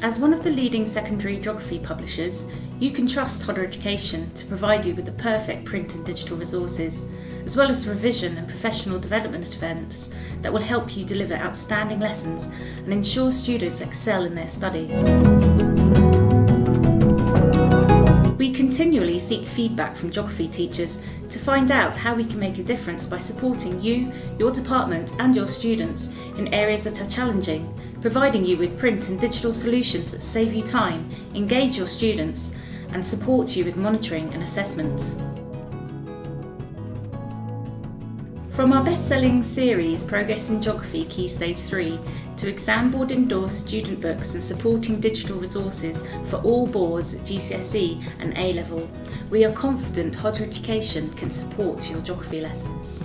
As one of the leading secondary geography publishers, you can trust Hodder Education to provide you with the perfect print and digital resources, as well as revision and professional development events that will help you deliver outstanding lessons and ensure students excel in their studies. We continually seek feedback from geography teachers to find out how we can make a difference by supporting you, your department and your students in areas that are challenging, providing you with print and digital solutions that save you time, engage your students and support you with monitoring and assessment. From our best-selling series Progress in Geography Key Stage 3 to exam board endorsed student books and supporting digital resources for all boards at GCSE and A-level, we are confident Hodder Education can support your geography lessons.